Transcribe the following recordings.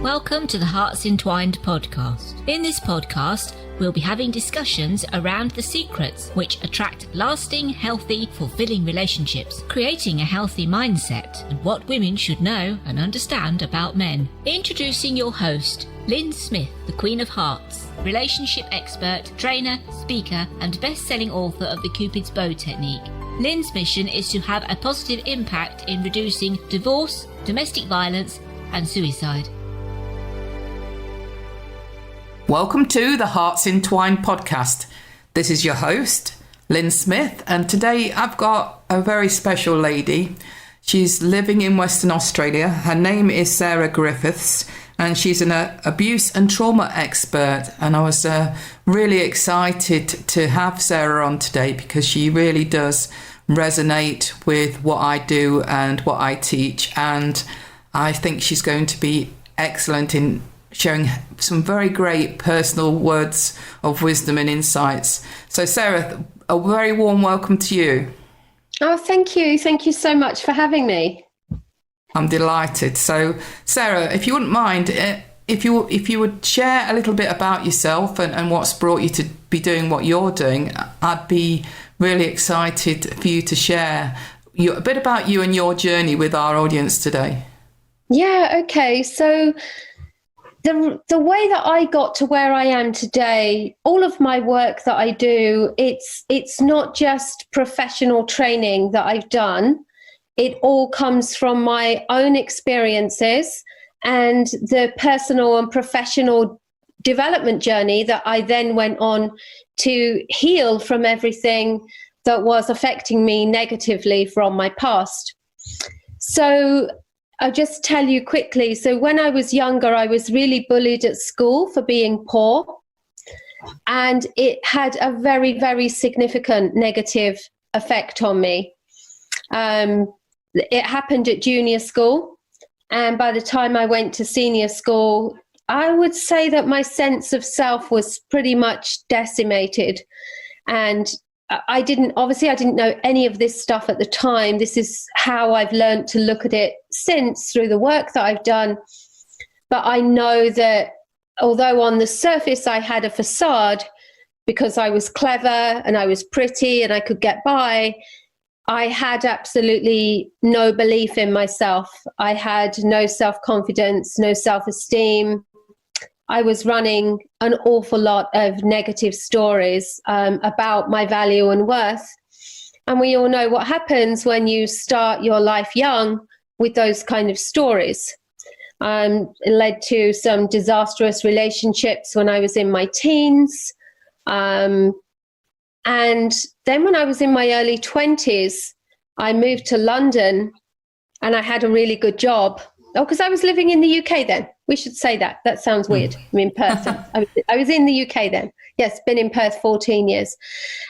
Welcome to the Hearts Entwined podcast. In this podcast, we'll be having discussions around the secrets which attract lasting, healthy, fulfilling relationships, creating a healthy mindset, and what women should know and understand about men. Introducing your host, Lyn Smith, the Queen of Hearts, relationship expert, trainer, speaker, and best-selling author of the Cupid's Bow technique. Lyn's mission is to have a positive impact in reducing divorce, domestic violence, and suicide. Welcome to the Hearts Entwined podcast. This is your host, Lyn Smith, and today I've got a very special lady. She's living in Western Australia. Her name is Sarah Griffiths, and she's an abuse and trauma expert. And I was really excited to have Sarah on today because she really does resonate with what I do and what I teach. And I think she's going to be excellent in sharing some very great personal words of wisdom and insights. So Sarah, a very warm welcome to you. Oh, thank you. Thank you so much for having me. I'm delighted. So Sarah, if you wouldn't mind, if you would share a little bit about yourself and what's brought you to be doing what you're doing, I'd be really excited for you to share a bit about you and your journey with our audience today. Yeah, okay. So the way that I got to where I am today, all of my work that I do, it's not just professional training that I've done. It all comes from my own experiences and the personal and professional development journey that I then went on to heal from everything that was affecting me negatively from my past. So I'll just tell you quickly. So when I was younger, I was really bullied at school for being poor. And it had a very, very significant negative effect on me. It happened at junior school. And by the time I went to senior school, I would say that my sense of self was pretty much decimated. And I didn't know any of this stuff at the time. This is how I've learned to look at it since through the work that I've done. But I know that although on the surface I had a facade because I was clever and I was pretty and I could get by, I had absolutely no belief in myself. I had no self-confidence, no self-esteem. I was running an awful lot of negative stories about my value and worth. And we all know what happens when you start your life young with those kind of stories. It led to some disastrous relationships when I was in my teens. And then when I was in my early 20s, I moved to London and I had a really good job. Oh, because I was living in the UK then. We should say that. That sounds weird. I'm in Perth. I was in the UK then. Yes, been in Perth 14 years.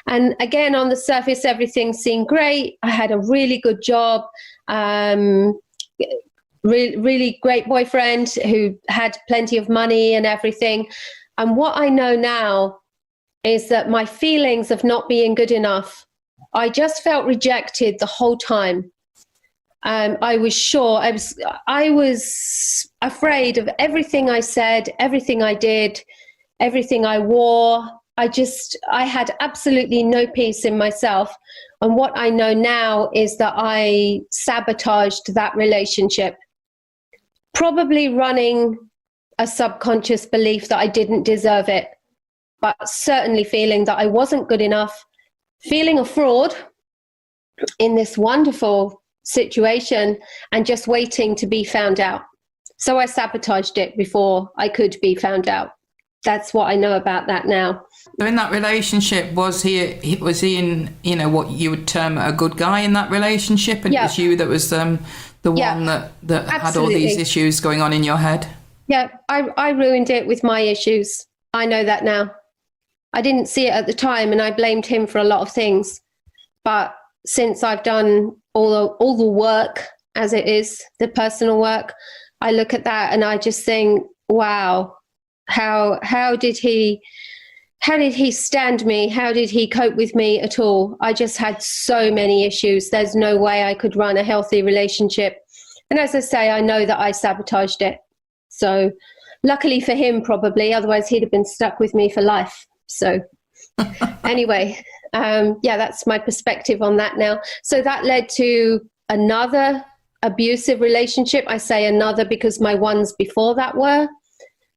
And again, on the surface, everything seemed great. I had a really good job, really great boyfriend who had plenty of money and everything. And what I know now is that my feelings of not being good enough, I just felt rejected the whole time. I was sure, I was afraid of everything I said, everything I did, everything I wore. I had absolutely no peace in myself. And what I know now is that I sabotaged that relationship, probably running a subconscious belief that I didn't deserve it, but certainly feeling that I wasn't good enough, feeling a fraud in this wonderful situation and just waiting to be found out. So I sabotaged it before I could be found out. That's what I know about that now. So in that relationship, was he in, what you would term a good guy in that relationship? And It was you that was the one that had all these issues going on in your head? Yeah, I ruined it with my issues. I know that now. I didn't see it at the time and I blamed him for a lot of things. But since I've done all the work, as it is, the personal work, I look at that and I just think, wow, how did he stand me? How did he cope with me at all? I just had so many issues. There's no way I could run a healthy relationship. And as I say, I know that I sabotaged it. So luckily for him, probably, otherwise he'd have been stuck with me for life. So anyway, that's my perspective on that now. So that led to another abusive relationship. I say another because my ones before that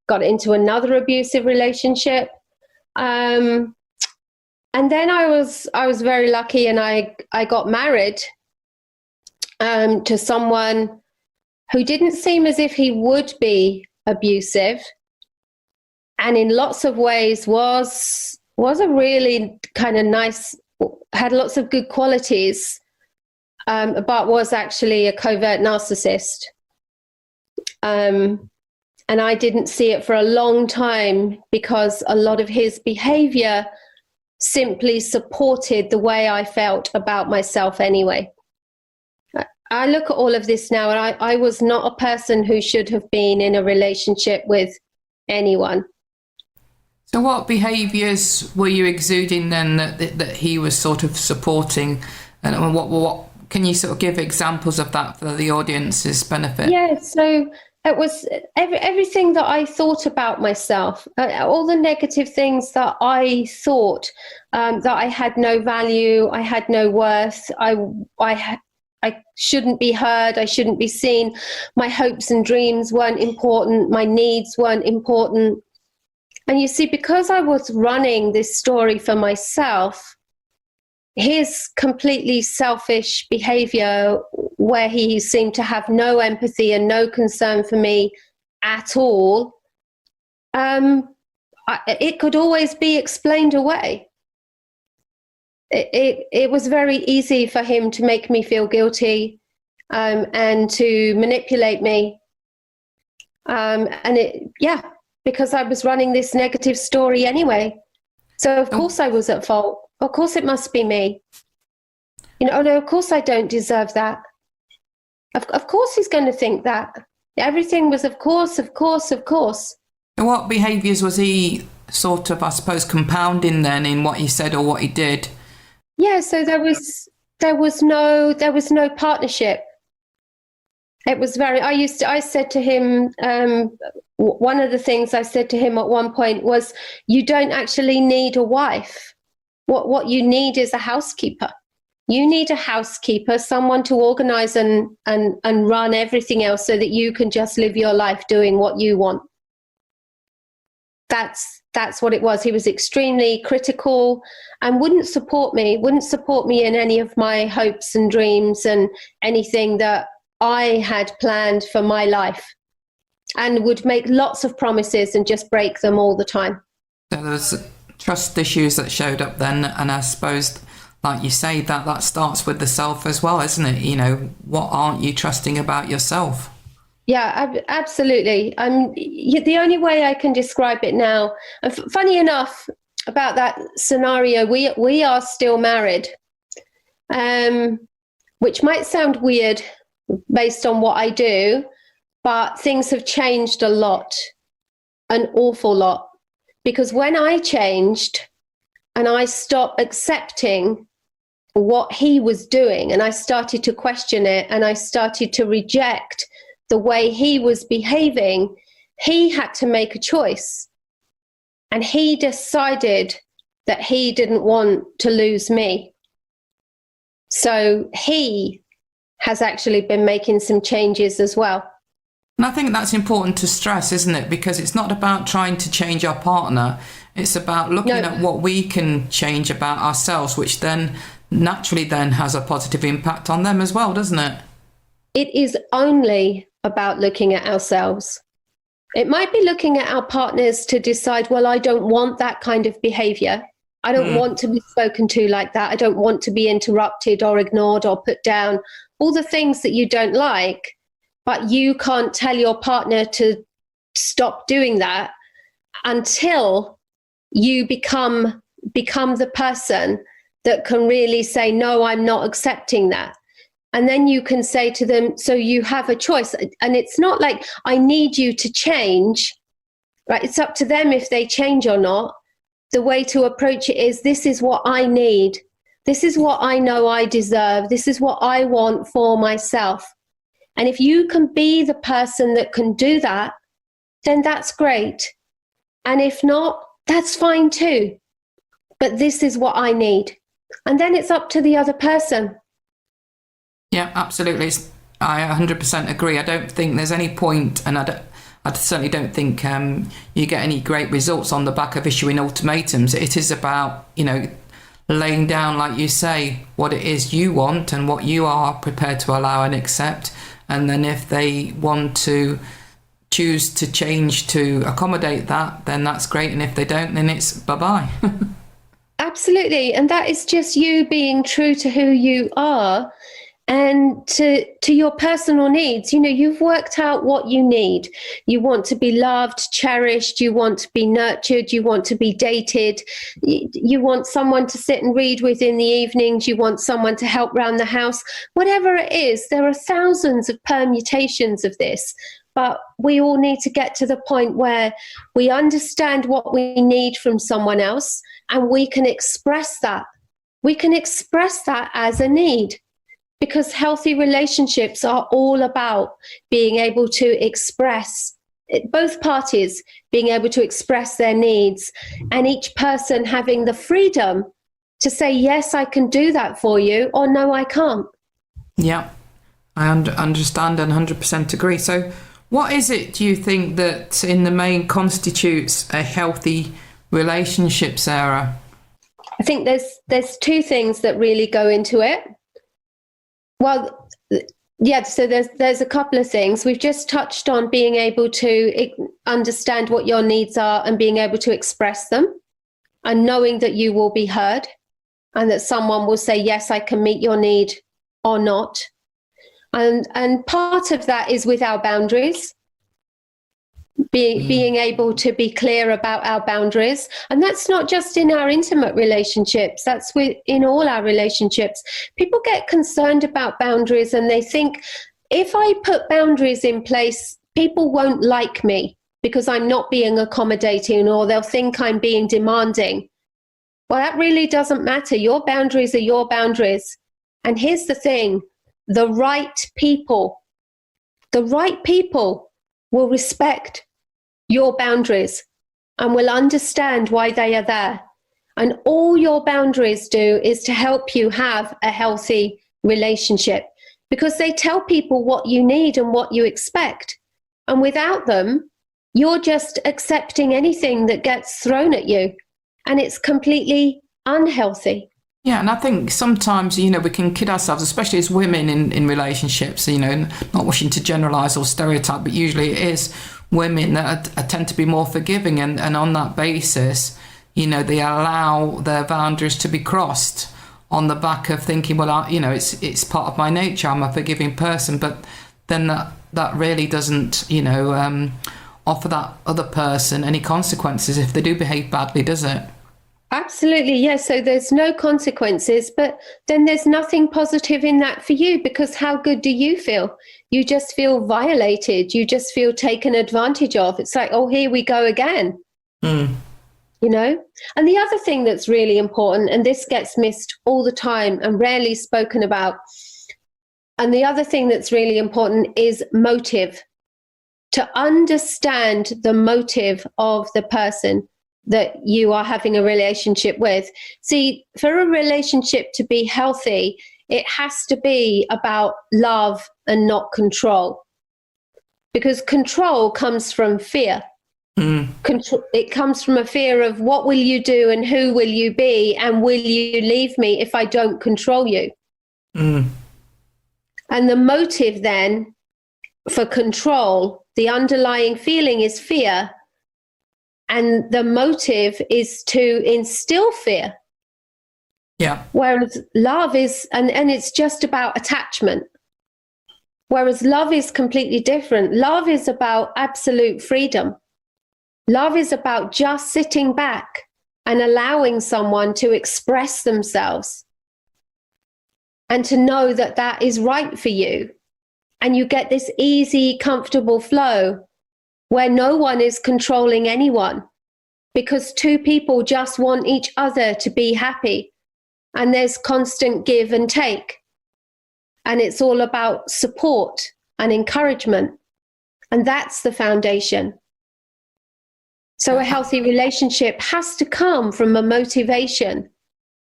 got into another abusive relationship. And then I was very lucky, and I got married to someone who didn't seem as if he would be abusive, and in lots of ways was a really kind of nice, had lots of good qualities, but was actually a covert narcissist. And I didn't see it for a long time because a lot of his behavior simply supported the way I felt about myself anyway. I look at all of this now, and I was not a person who should have been in a relationship with anyone. So what behaviours were you exuding then that he was sort of supporting? And what can you sort of give examples of that for the audience's benefit? Yeah, so it was everything that I thought about myself, all the negative things that I thought, that I had no value, I had no worth, I shouldn't be heard, I shouldn't be seen, my hopes and dreams weren't important, my needs weren't important. And you see, because I was running this story for myself, his completely selfish behavior, where he seemed to have no empathy and no concern for me at all, it could always be explained away. It was very easy for him to make me feel guilty, and to manipulate me. Because I was running this negative story anyway. So of course I was at fault. Of course it must be me. No, of course I don't deserve that. Of course he's going to think that. Everything was of course. And what behaviours was he sort of, I suppose, compounding then in what he said or what he did? Yeah, so there was no partnership. It was very, I said to him, one of the things I said to him at one point was, you don't actually need a wife. What you need is a housekeeper. You need a housekeeper, someone to organize and run everything else so that you can just live your life doing what you want. That's what it was. He was extremely critical and wouldn't support me in any of my hopes and dreams and anything that I had planned for my life, and would make lots of promises and just break them all the time. So there's trust issues that showed up then, and I suppose, like you say, that starts with the self as well, isn't it? What aren't you trusting about yourself? Yeah, absolutely. The only way I can describe it now, and funny enough about that scenario, we are still married, which might sound weird based on what I do, but things have changed a lot, an awful lot. Because when I changed and I stopped accepting what he was doing, and I started to question it, and I started to reject the way he was behaving, he had to make a choice. And he decided that he didn't want to lose me. So he has actually been making some changes as well. And I think that's important to stress, isn't it? Because it's not about trying to change our partner. It's about looking at what we can change about ourselves, which then naturally then has a positive impact on them as well, doesn't it? It is only about looking at ourselves. It might be looking at our partners to decide, well, I don't want that kind of behavior. I don't want to be spoken to like that. I don't want to be interrupted or ignored or put down. All the things that you don't like, but you can't tell your partner to stop doing that until you become the person that can really say, no, I'm not accepting that. And then you can say to them, so you have a choice. And it's not like, I need you to change, right? It's up to them if they change or not. The way to approach it is, this is what I need. This is what I know I deserve. This is what I want for myself. And if you can be the person that can do that, then that's great. And if not, that's fine too. But this is what I need. And then it's up to the other person. Yeah, absolutely. I 100% agree. I don't think there's any point, and I certainly don't think you get any great results on the back of issuing ultimatums. It is about, laying down, like you say, what it is you want and what you are prepared to allow and accept. And then if they want to choose to change to accommodate that, then that's great. And if they don't, then it's bye-bye. Absolutely. And that is just you being true to who you are and to your personal needs. You've worked out what you need. You want to be loved, cherished, you want to be nurtured, you want to be dated, you want someone to sit and read with in the evenings, you want someone to help around the house. Whatever it is, there are thousands of permutations of this, but we all need to get to the point where we understand what we need from someone else, and we can express that. We can express that as a need. Because healthy relationships are all about being able to express, both parties being able to express their needs, and each person having the freedom to say, yes, I can do that for you, or no, I can't. Yeah, I understand and 100% agree. So what is it, do you think, that in the main constitutes a healthy relationship, Sarah? I think there's two things that really go into it. Well, yeah, so there's a couple of things. We've just touched on being able to understand what your needs are and being able to express them, and knowing that you will be heard and that someone will say, yes, I can meet your need, or not. And part of that is with our boundaries. Being able to be clear about our boundaries. And that's not just in our intimate relationships, that's in all our relationships. People get concerned about boundaries and they think, if I put boundaries in place, people won't like me because I'm not being accommodating, or they'll think I'm being demanding. Well, that really doesn't matter. Your boundaries are your boundaries. And here's the thing, the right people will respect your boundaries and will understand why they are there. And all your boundaries do is to help you have a healthy relationship, because they tell people what you need and what you expect. And without them, you're just accepting anything that gets thrown at you, and it's completely unhealthy. Yeah, and I think sometimes, we can kid ourselves, especially as women in relationships, not wishing to generalise or stereotype, but usually it is women that tend to be more forgiving, and on that basis, they allow their boundaries to be crossed on the back of thinking, well, it's part of my nature, I'm a forgiving person, but then that really doesn't, offer that other person any consequences if they do behave badly, does it? Absolutely, yes. So there's no consequences, but then there's nothing positive in that for you, because how good do you feel? You just feel violated. You just feel taken advantage of. It's like, oh, here we go again. And the other thing that's really important, and this gets missed all the time and rarely spoken about, and the other thing that's really important is motive. To understand the motive of the person that you are having a relationship with. See, for a relationship to be healthy, it has to be about love and not control. Because control comes from fear. It comes from a fear of what will you do and who will you be, and will you leave me if I don't control you? And the motive then for control, the underlying feeling is fear. And the motive is to instill fear. Yeah. Whereas love is, and it's just about attachment. Whereas love is completely different. Love is about absolute freedom. Love is about just sitting back and allowing someone to express themselves and to know that that is right for you. And you get this easy, comfortable flow where no one is controlling anyone, because two people just want each other to be happy, and there's constant give and take, and it's all about support and encouragement, and that's the foundation. So a healthy relationship has to come from a motivation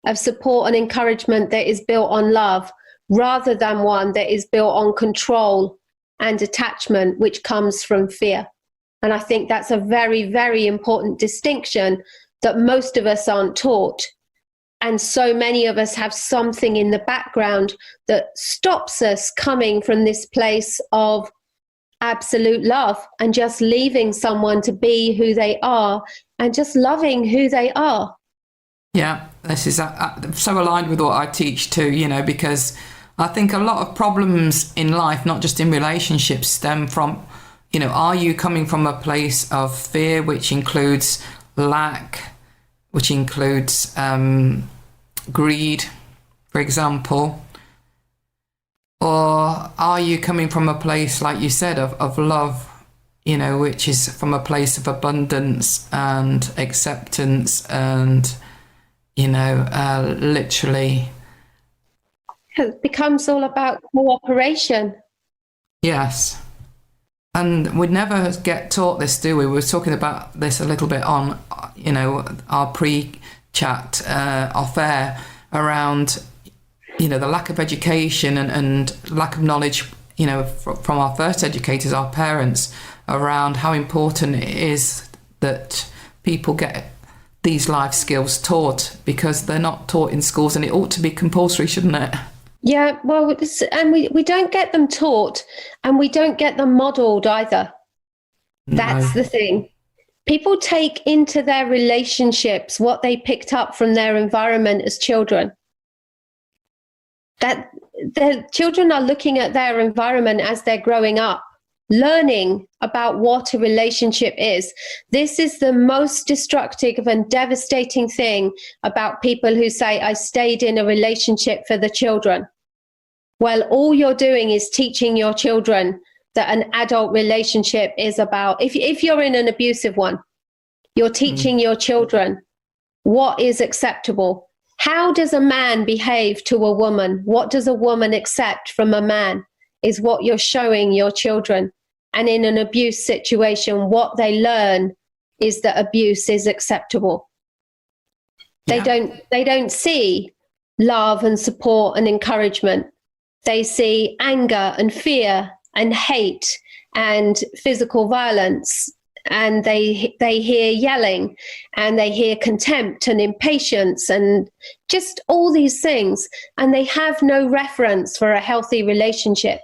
of support and encouragement that is built on love, rather than one that is built on control and attachment, which comes from fear. And I think that's a very, very important distinction that most of us aren't taught. And so many of us have something in the background that stops us coming from this place of absolute love and just leaving someone to be who they are and just loving who they are. Yeah, this is so aligned with what I teach too, you know, because I think a lot of problems in life, not just in relationships, stem from, you know, are you coming from a place of fear, which includes lack, which includes greed, for example? Or are you coming from a place, like you said, of love, you know, which is from a place of abundance and acceptance and, you know, literally... It becomes all about cooperation. Yes. And we never get taught this, do we? We were talking about this a little bit on, you know, our pre-chat off air around, you know, the lack of education and lack of knowledge, you know, from our first educators, our parents, around how important it is that people get these life skills taught, because they're not taught in schools, and it ought to be compulsory, shouldn't it? Yeah, well, and we don't get them taught, and we don't get them modelled either. No. That's the thing. People take into their relationships what they picked up from their environment as children. That the children are looking at their environment as they're growing up, learning about what a relationship is. This is the most destructive and devastating thing about people who say, I stayed in a relationship for the children. Well, all you're doing is teaching your children that an adult relationship is about, if you're in an abusive one, you're teaching your children what is acceptable. How does a man behave to a woman? What does a woman accept from a man is what you're showing your children. And in an abuse situation, what they learn is that abuse is acceptable. Yeah. They don't see love and support and encouragement. They see anger and fear and hate and physical violence, and they hear yelling, and they hear contempt and impatience and just all these things, and they have no reference for a healthy relationship.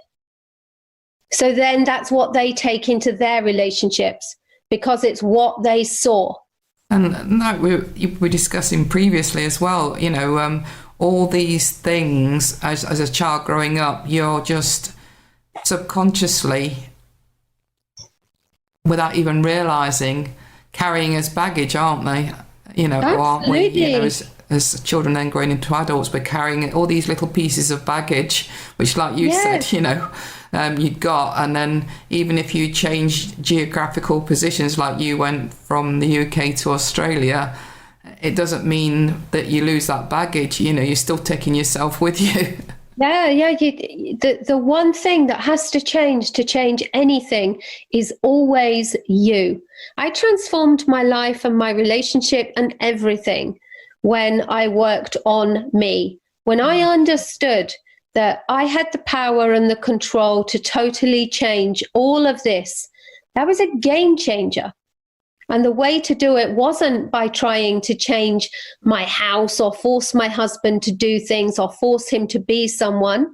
So then that's what they take into their relationships, because it's what they saw. And like we were discussing previously as well, you know, all these things as a child growing up, you're just subconsciously, without even realising, carrying as baggage, aren't they? You know, aren't we? You know, as children then growing into adults, we're carrying all these little pieces of baggage, which, like you said, you know, you'd got. And then even if you change geographical positions, like you went from the UK to Australia, it doesn't mean that you lose that baggage. You know, you're still taking yourself with you. Yeah. The one thing that has to change anything is always you. I transformed my life and my relationship and everything when I worked on me. When I understood that I had the power and the control to totally change all of this, that was a game changer. And the way to do it wasn't by trying to change my house or force my husband to do things or force him to be someone.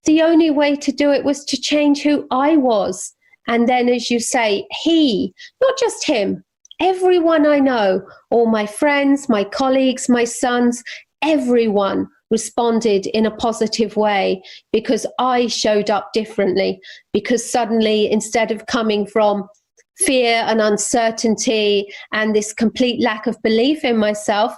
The only way to do it was to change who I was. And then, as you say, he, not just him, everyone I know, all my friends, my colleagues, my sons, everyone responded in a positive way because I showed up differently. Because suddenly, instead of coming from fear and uncertainty and this complete lack of belief in myself,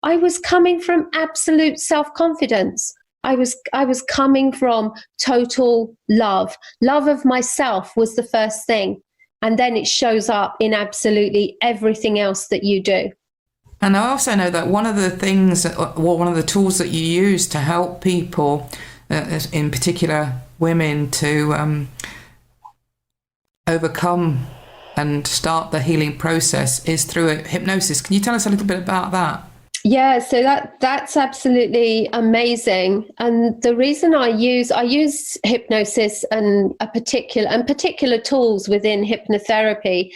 I was coming from absolute self-confidence. I was coming from total love. Love of myself was the first thing. And then it shows up in absolutely everything else that you do. And I also know that one of the things, or one of the tools that you use to help people, in particular women, to overcome and start the healing process is through hypnosis. Can you tell us a little bit about that? Yeah, so that's absolutely amazing. And the reason I use hypnosis and particular tools within hypnotherapy,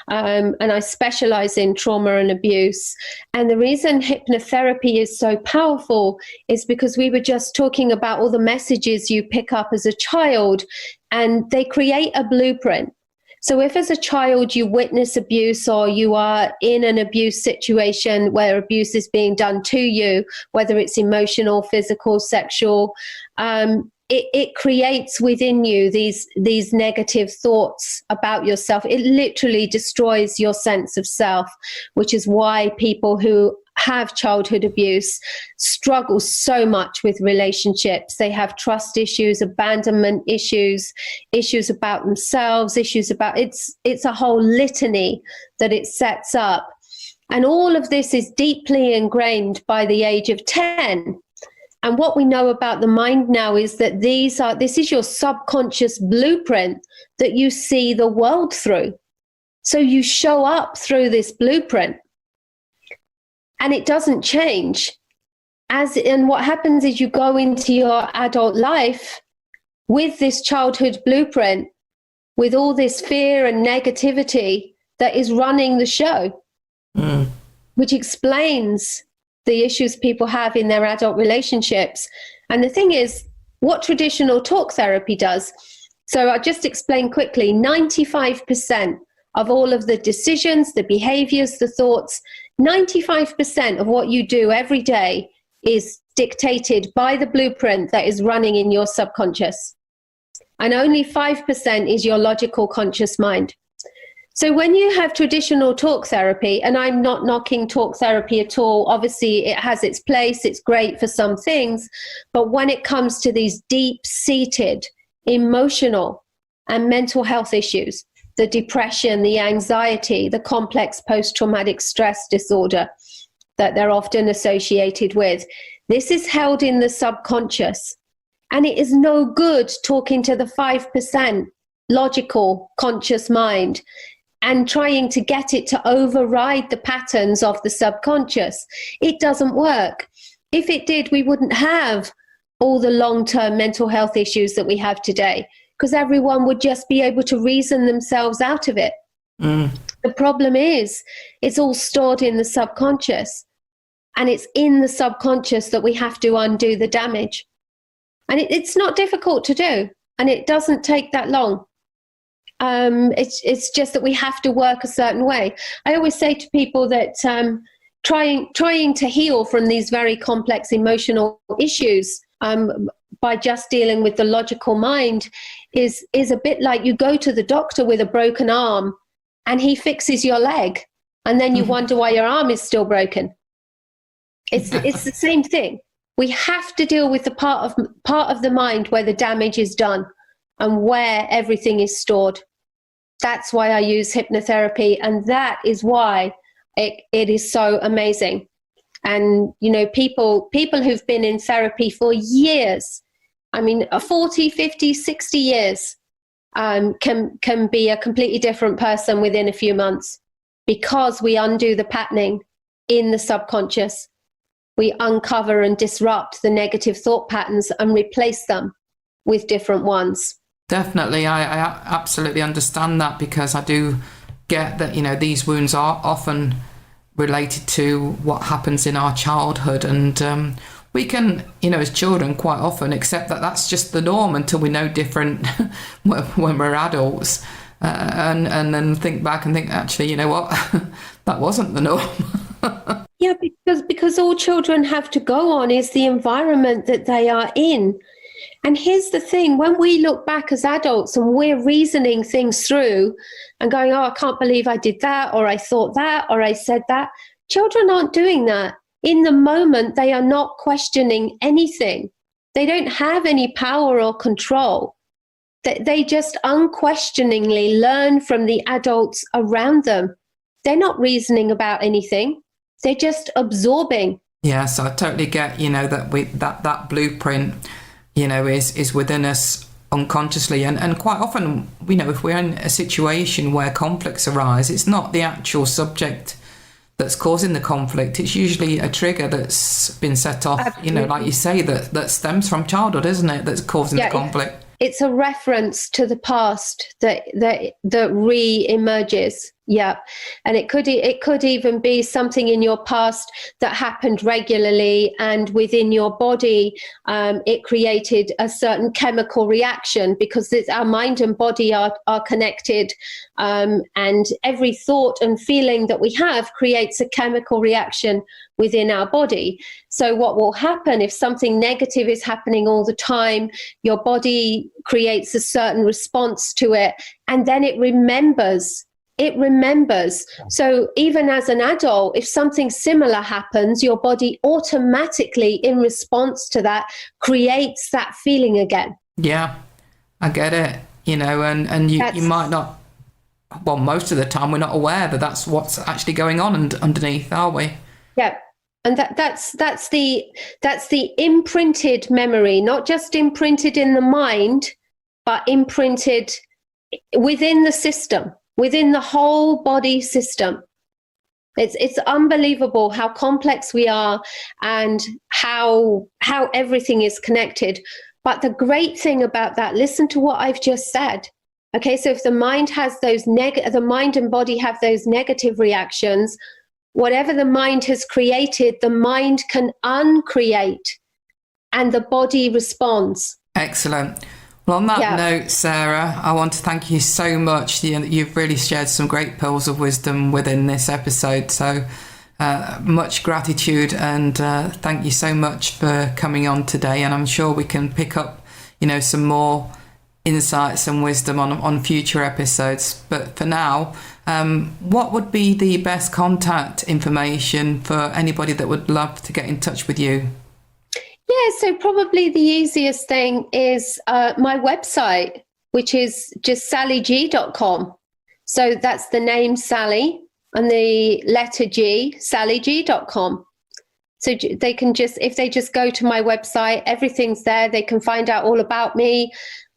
and I specialize in trauma and abuse. And the reason hypnotherapy is so powerful is because we were just talking about all the messages you pick up as a child, and they create a blueprint. So if as a child you witness abuse, or you are in an abuse situation where abuse is being done to you, whether it's emotional, physical, sexual, it creates within you these negative thoughts about yourself. It literally destroys your sense of self, which is why people who have childhood abuse struggle so much with relationships. They have trust issues, abandonment issues, issues about themselves, issues about it's a whole litany that it sets up. And all of this is deeply ingrained by the age of 10. And what we know about the mind now is that this is your subconscious blueprint that you see the world through. So you show up through this blueprint. And it doesn't change. And what happens is you go into your adult life with this childhood blueprint, with all this fear and negativity that is running the show, which explains the issues people have in their adult relationships. And the thing is, what traditional talk therapy does, so I'll just explain quickly, 95% of all of the decisions, the behaviors, the thoughts, 95% of what you do every day is dictated by the blueprint that is running in your subconscious. And only 5% is your logical conscious mind. So when you have traditional talk therapy, and I'm not knocking talk therapy at all, obviously it has its place, it's great for some things, but when it comes to these deep-seated emotional and mental health issues, the depression, the anxiety, the complex post-traumatic stress disorder that they're often associated with, this is held in the subconscious. And it is no good talking to the 5% logical conscious mind and trying to get it to override the patterns of the subconscious. It doesn't work. If it did, we wouldn't have all the long-term mental health issues that we have today, because everyone would just be able to reason themselves out of it. The problem is, it's all stored in the subconscious, and it's in the subconscious that we have to undo the damage. And it's not difficult to do, and it doesn't take that long. It's just that we have to work a certain way. I always say to people that trying to heal from these very complex emotional issues by just dealing with the logical mind is a bit like you go to the doctor with a broken arm and he fixes your leg, and then you wonder why your arm is still broken. It's the same thing. We have to deal with the part of the mind where the damage is done and where everything is stored. That's why I use hypnotherapy, and that is why it is so amazing. And, you know, people who've been in therapy for years, I mean, 40, 50, 60 years, can be a completely different person within a few months, because we undo the patterning in the subconscious. We uncover and disrupt the negative thought patterns and replace them with different ones. Definitely. I absolutely understand that, because I do get that, you know, these wounds are often related to what happens in our childhood, and we can, you know, as children quite often accept that that's just the norm until we know different when we're adults, and then think back and think, actually, you know what, that wasn't the norm. Yeah, because all children have to go on is the environment that they are in. And here's the thing, when we look back as adults and we're reasoning things through and going, oh, I can't believe I did that, or I thought that, or I said that, children aren't doing that. In the moment, they are not questioning anything. They don't have any power or control. They just unquestioningly learn from the adults around them. They're not reasoning about anything. They're just absorbing. Yes, I totally get, you know, that that blueprint, you know, is within us unconsciously. And quite often, if we're in a situation where conflicts arise, it's not the actual subject that's causing the conflict. It's usually a trigger that's been set off, Absolutely. Like you say, that stems from childhood, isn't it? That's causing the conflict. It's a reference to the past that re-emerges. Yeah. And it could even be something in your past that happened regularly, and within your body, it created a certain chemical reaction, because our mind and body are connected. And every thought and feeling that we have creates a chemical reaction within our body. So what will happen if something negative is happening all the time, your body creates a certain response to it, and then it remembers. So even as an adult, if something similar happens, your body automatically, in response to that, creates that feeling again. Yeah, I get it. And you might not, well, most of the time we're not aware that that's what's actually going on underneath, are we? Yeah. And that's the imprinted memory, not just imprinted in the mind, but imprinted within the system, within the whole body system. It's unbelievable how complex we are and how everything is connected. But the great thing about that, listen to what I've just said. Okay, so if the mind has the mind and body have those negative reactions, whatever the mind has created, the mind can uncreate, and the body responds. Excellent. Well, on that note, Sarah, I want to thank you so much. You've really shared some great pearls of wisdom within this episode. So much gratitude, and thank you so much for coming on today. And I'm sure we can pick up, some more insights and wisdom on future episodes. But for now, what would be the best contact information for anybody that would love to get in touch with you? Yeah, so probably the easiest thing is my website, which is just sallyg.com. So that's the name Sally and the letter G, sallyg.com. So they can if they just go to my website, everything's there. They can find out all about me.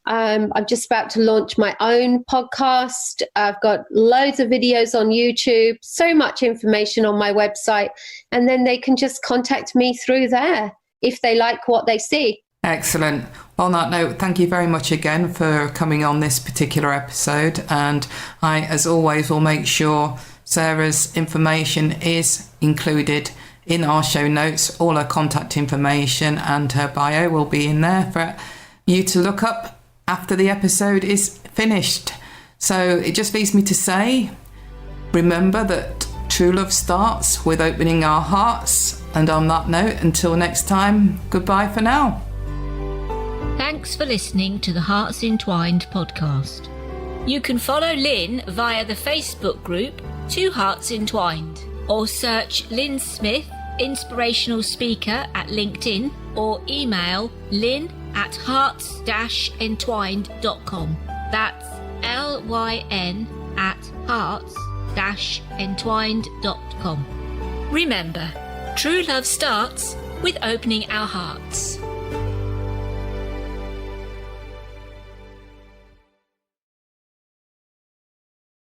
I'm just about to launch my own podcast. I've got loads of videos on YouTube, so much information on my website, and then they can just contact me through there if they like what they see. Excellent. On that note, thank you very much again for coming on this particular episode. And I, as always, will make sure Sarah's information is included in our show notes. All her contact information and her bio will be in there for you to look up after the episode is finished. So it just leaves me to say, remember that true love starts with opening our hearts. And on that note, until next time, goodbye for now. Thanks for listening to the Hearts Entwined podcast. You can follow Lyn via the Facebook group Two Hearts Entwined, or search Lyn Smith, inspirational speaker, at LinkedIn, or email lyn@hearts-entwined.com. That's LYN@hearts-entwined.com. Remember, true love starts with opening our hearts.